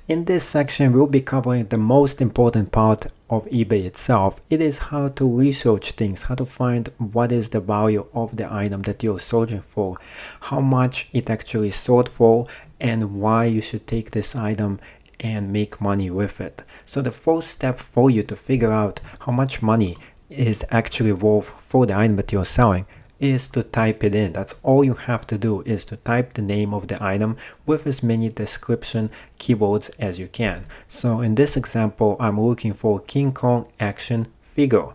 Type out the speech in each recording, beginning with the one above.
In this section, we'll be covering the most important part of eBay itself. It is how to research things, how to find what is the value of the item that you're searching for, how much it actually sold for, and why you should take this item and make money with it. So the first step for you to figure out how much money is actually worth for the item that you're selling is to type it in. That's all you have to do, is to type the name of the item with as many description keywords as you can. So in this example, I'm looking for King Kong action figure.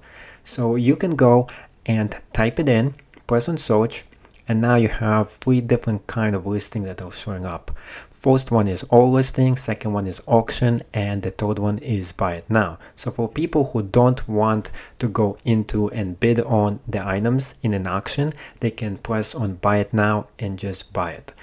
So you can go and type it in, press on search, and now you have 3 different kind of listings that are showing up. First one is all listing, second one is auction, and the third one is buy it now. So for people who don't want to go into and bid on the items in an auction, they can press on buy it now and just buy it.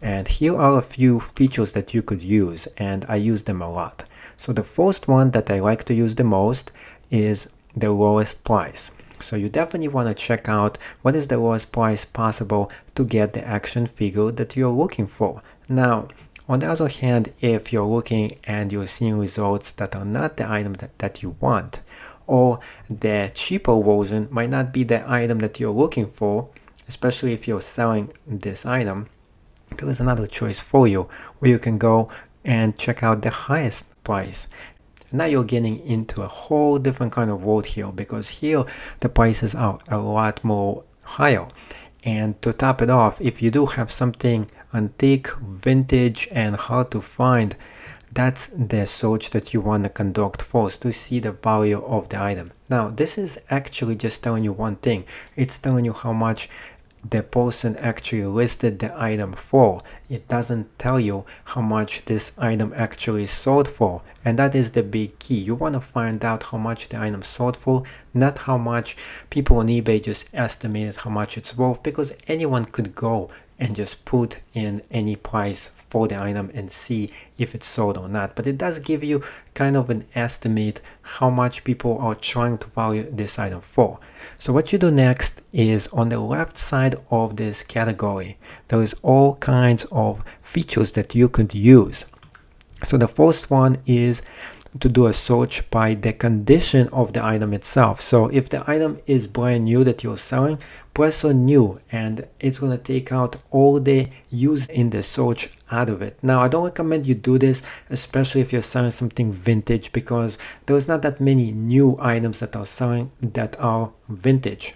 And here are a few features that you could use, and I use them a lot. So the first one that I like to use the most is the lowest price. So you definitely want to check out what is the lowest price possible to get the action figure that you're looking for. Now, on the other hand, if you're looking and you're seeing results that are not the item that you want, or the cheaper version might not be the item that you're looking for, especially if you're selling this item, there is another choice for you where you can go and check out the highest price. Now you're getting into a whole different kind of world here, because here the prices are a lot more higher. And to top it off, if you do have something antique, vintage, and hard to find, that's the search that you want to conduct first to see the value of the item. Now, this is actually just telling you one thing. It's telling you how much the person actually listed the item for. It doesn't tell you how much this item actually sold for, and that is the big key. You want to find out how much the item sold for, not how much people on eBay just estimated how much it's worth, because anyone could go and just put in any price for the item and see if it's sold or not. But it does give you kind of an estimate how much people are trying to value this item for. So what you do next is, on the left side of this category, there is all kinds of features that you could use. So the first one is to do a search by the condition of the item itself. So if the item is brand new that you're selling, press on new, and it's going to take out all the used in the search out of it. Now, I don't recommend you do this, especially if you're selling something vintage, because there's not that many new items that are selling that are vintage.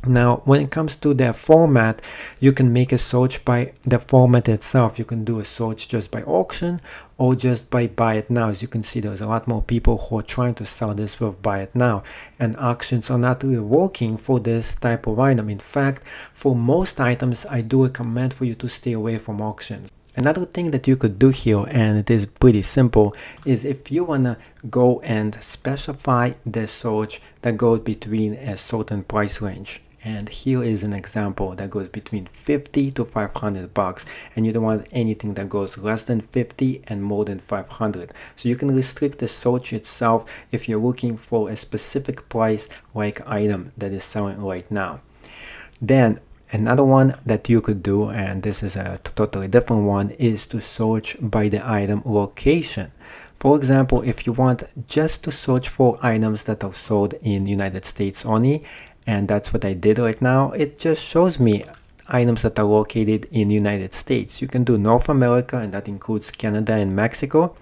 Now, when it comes to the format, you can make a search by the format itself. You can do a search just by auction or just by buy it now. As you can see, there's a lot more people who are trying to sell this with buy it now, and auctions are not really working for this type of item. In fact, for most items, I do recommend for you to stay away from auctions. Another thing that you could do here, and it is pretty simple, is if you want to go and specify the search that goes between a certain price range. And here is an example that goes between 50 to 500 bucks, and you don't want anything that goes less than 50 and more than 500. So you can restrict the search itself if you're looking for a specific price like item that is selling right now. Then another one that you could do, and this is a totally different one, is to search by the item location. For example, if you want just to search for items that are sold in United States only, and that's what I did right now, it just shows me items that are located in United States. You can do North America, and that includes Canada and Mexico,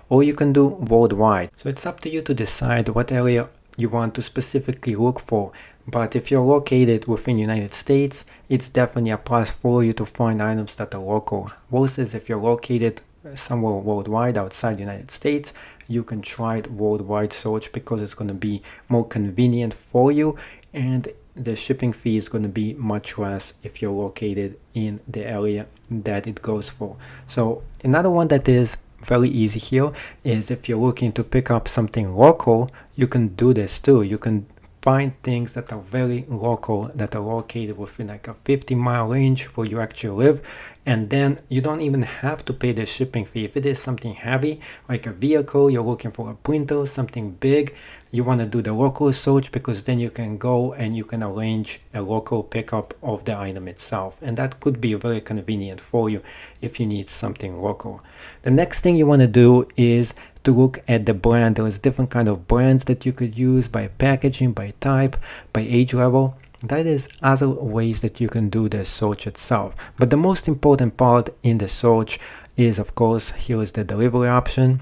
or you can do worldwide. So it's up to you to decide what area you want to specifically look for. But if you're located within United States, it's definitely a plus for you to find items that are local. Versus if you're located somewhere worldwide outside United States, you can try worldwide search, because it's going to be more convenient for you, and the shipping fee is going to be much less if you're located in the area that it goes for. So another one that is very easy here is, if you're looking to pick up something local, you can do this too. You can find things that are very local, that are located within like a 50-mile range where you actually live, and then you don't even have to pay the shipping fee. If it is something heavy, like a vehicle, you're looking for a printer, something big, you want to do the local search, because then you can go and you can arrange a local pickup of the item itself, and that could be very convenient for you if you need something local. The next thing you want to do is to look at the brand. There's different kind of brands that you could use by packaging, by type, by age level. That is other ways that you can do the search itself. But the most important part in the search is, of course, here is the delivery option.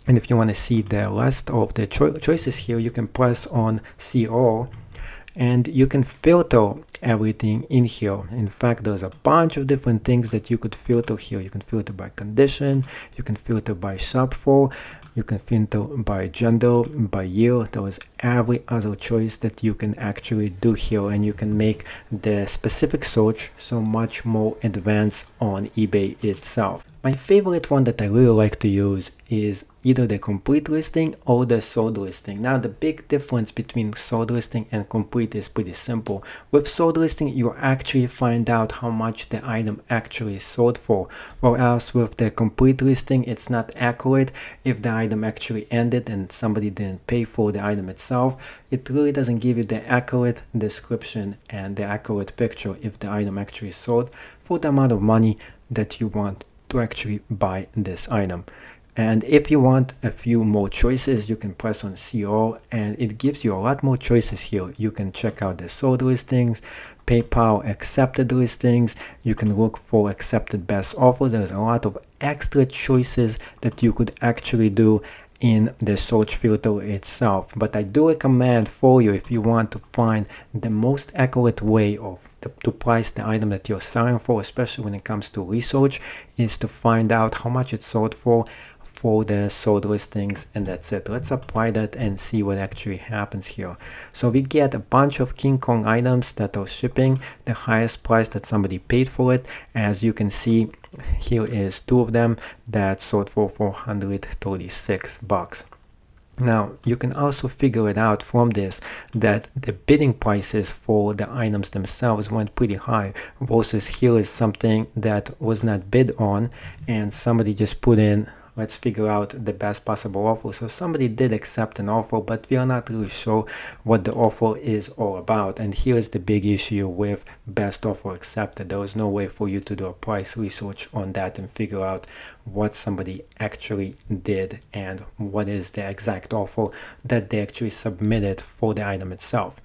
And if you want to see the rest of the choices here, you can press on see all, and you can filter everything in here. In fact, there's a bunch of different things that you could filter here. You can filter by condition, you can filter by shop for, you can filter by gender, by year. There is every other choice that you can actually do here, and you can make the specific search so much more advanced on eBay itself. My favorite one that I really like to use is either the complete listing or the sold listing. Now, the big difference between sold listing and complete is pretty simple. With sold listing, you actually find out how much the item actually sold for, whereas with the complete listing, it's not accurate. If the item actually ended and somebody didn't pay for the item itself, it really doesn't give you the accurate description and the accurate picture if the item actually sold for the amount of money that you want to actually buy this item. And if you want a few more choices, you can press on see all, and it gives you a lot more choices here. You can check out the sold listings, PayPal accepted listings, you can look for accepted best offer. There's a lot of extra choices that you could actually do in the search filter itself. But I do recommend for you, if you want to find the most accurate way of to price the item that you're selling for, especially when it comes to research, is to find out how much it sold for the sold listings, and that's it. Let's apply that and see what actually happens here. So we get a bunch of King Kong items that are shipping, the highest price that somebody paid for it. As you can see, here is 2 of them that sold for $436. Now, you can also figure it out from this that the bidding prices for the items themselves went pretty high, versus here is something that was not bid on and somebody just put in, let's figure out the best possible offer. So somebody did accept an offer, but we are not really sure what the offer is all about. And here is the big issue with best offer accepted. There was no way for you to do a price research on that and figure out what somebody actually did and what is the exact offer that they actually submitted for the item itself.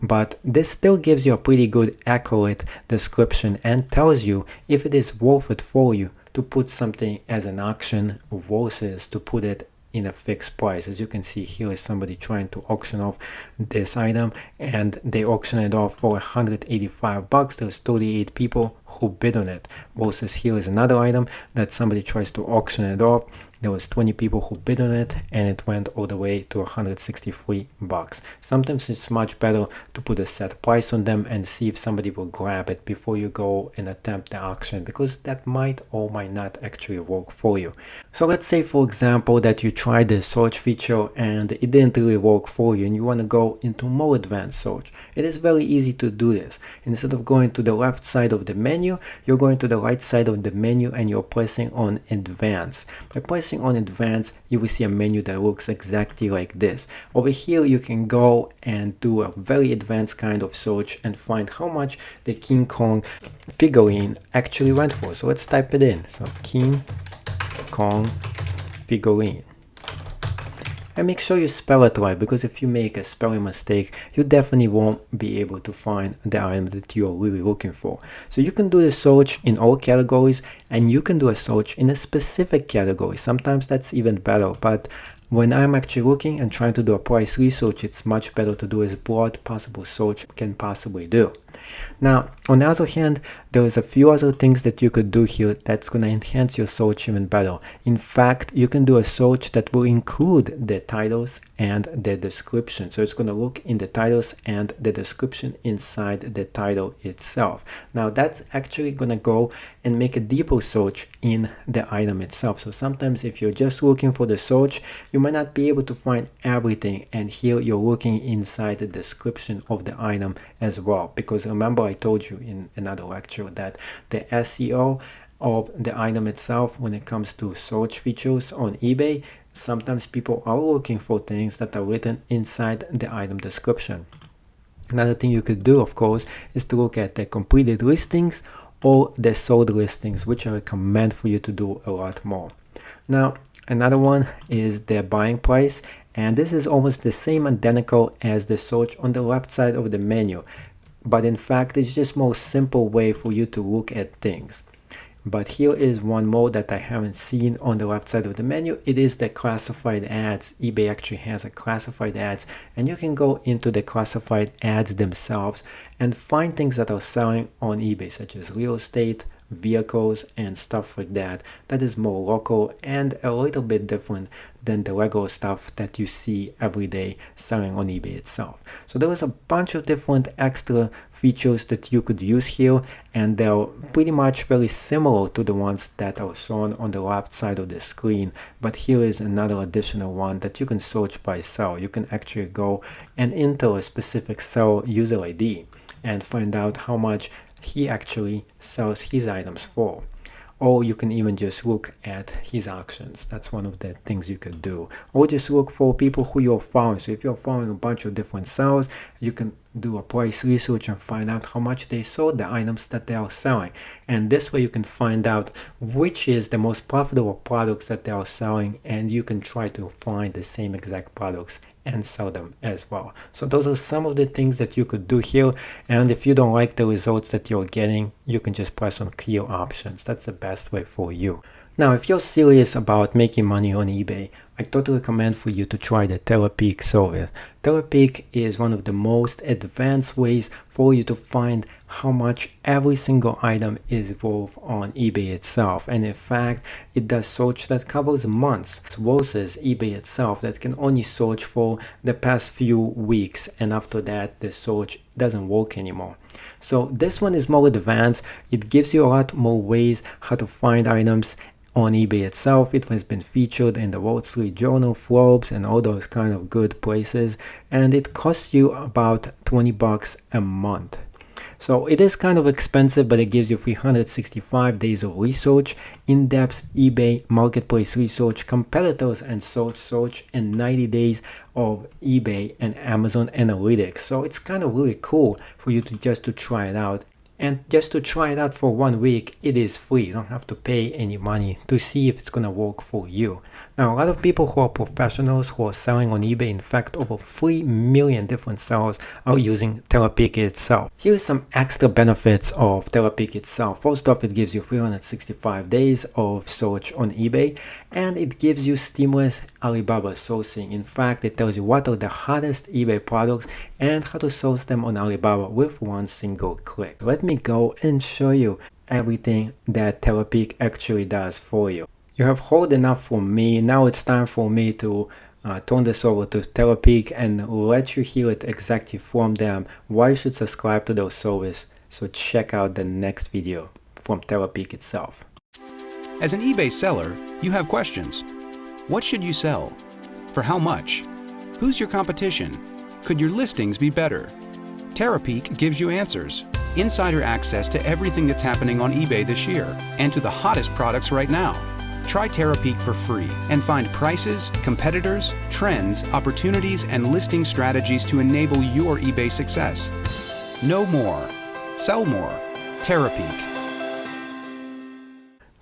But this still gives you a pretty good accurate description and tells you if it is worth it for you to put something as an auction versus to put it in a fixed price. As you can see, here is somebody trying to auction off this item, and they auction it off for $185. There's 38 people who bid on it, versus here is another item that somebody tries to auction it off. There was 20 people who bid on it, and it went all the way to $163. Sometimes it's much better to put a set price on them and see if somebody will grab it before you go and attempt the auction, because that might or might not actually work for you. So let's say, for example, that you tried the search feature and it didn't really work for you, and you want to go into more advanced search. It is very easy to do this. Instead of going to the left side of the menu, you're going to the right side of the menu and you're pressing on advanced. By pressing on advanced, you will see a menu that looks exactly like this. Over here, you can go and do a very advanced kind of search and find how much the King Kong figurine actually went for. So let's type it in. So King Kong figurine. And make sure you spell it right, because if you make a spelling mistake, you definitely won't be able to find the item that you're really looking for. So you can do the search in all categories, and you can do a search in a specific category. Sometimes that's even better, but when I'm actually looking and trying to do a price research, it's much better to do as broad possible search can possibly do. Now, on the other hand, there is a few other things that you could do here that's going to enhance your search even better. In fact, you can do a search that will include the titles and the description. So it's going to look in the titles and the description inside the title itself. Now, that's actually going to go and make a deeper search in the item itself. So sometimes if you're just looking for the search, you might not be able to find everything. And here you're looking inside the description of the item as well. Because remember, I told you in another lecture that the SEO of the item itself when it comes to search features on eBay. Sometimes people are looking for things that are written inside the item description. Another thing you could do, of course, is to look at the completed listings or the sold listings, which I recommend for you to do a lot more. Now, another one is the buying price, and this is almost the same, identical as the search on the left side of the menu, but in fact it's just more simple way for you to look at things. But here is one more that I haven't seen on the left side of the menu. It is the classified ads. eBay actually has a classified ads, and you can go into the classified ads themselves and find things that are selling on eBay, such as real estate, vehicles, and stuff like that. That is more local and a little bit different than the regular stuff that you see every day selling on eBay itself. So there is a bunch of different extra features that you could use here, and they're pretty much very similar to the ones that are shown on the left side of the screen. But here is another additional one that you can search by seller. You can actually go and enter a specific seller user ID and find out how much he actually sells his items for. Or you can even just look at his auctions. That's one of the things you could do. Or just look for people who you're following. So if you're following a bunch of different sellers, you can do a price research and find out how much they sold the items that they are selling. And this way you can find out which is the most profitable products that they are selling, and you can try to find the same exact products and sell them as well. So those are some of the things that you could do here. And if you don't like the results that you're getting, you can just press on clear options. That's the best way for you. Now, if you're serious about making money on eBay, I totally recommend for you to try the Terapeak service. Terapeak is one of the most advanced ways for you to find how much every single item is worth on eBay itself. And in fact, it does search that covers months versus eBay itself that can only search for the past few weeks, and after that the search doesn't work anymore. So this one is more advanced. It gives you a lot more ways how to find items on eBay itself. It has been featured in the Wall Street Journal, Forbes, and all those kind of good places, and it costs you about $20 a month. So it is kind of expensive, but it gives you 365 days of research, in-depth eBay marketplace research, competitors and search, and 90 days of eBay and Amazon analytics. So it's kind of really cool for you to just to try it out. And just to try it out for 1 week, it is free. You don't have to pay any money to see if it's going to work for you. Now, a lot of people who are professionals who are selling on eBay, in fact, over 3 million different sellers are using Terapeak itself. Here's some extra benefits of Terapeak itself. First off, it gives you 365 days of search on eBay, and it gives you seamless Alibaba sourcing. In fact, it tells you what are the hottest eBay products and how to source them on Alibaba with one single click. Let me go and show you everything that Terapeak actually does for you. You have heard enough from me. Now it's time for me to turn this over to Terapeak and let you hear it exactly from them why you should subscribe to their service. So check out the next video from Terapeak itself. As an eBay seller, you have questions. What should you sell? For how much? Who's your competition? Could your listings be better? Terapeak gives you answers. Insider access to everything that's happening on eBay this year and to the hottest products right now. Try Terapeak for free and find prices, competitors, trends, opportunities, and listing strategies to enable your eBay success. Know more. Sell more. Terapeak.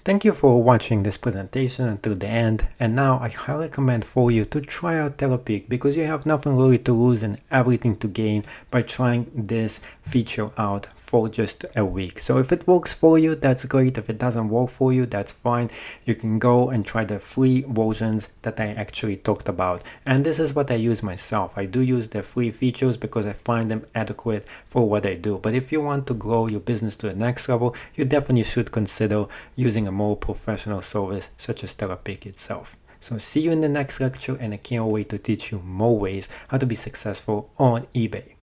Thank you for watching this presentation until the end, and now I highly recommend for you to try out Terapeak because you have nothing really to lose and everything to gain by trying this feature out for just a week. So if it works for you, that's great. If it doesn't work for you, that's fine. You can go and try the free versions that I actually talked about. And this is what I use myself. I do use the free features because I find them adequate for what I do. But if you want to grow your business to the next level, you definitely should consider using a more professional service such as Terapeak itself. So see you in the next lecture, and I can't wait to teach you more ways how to be successful on eBay.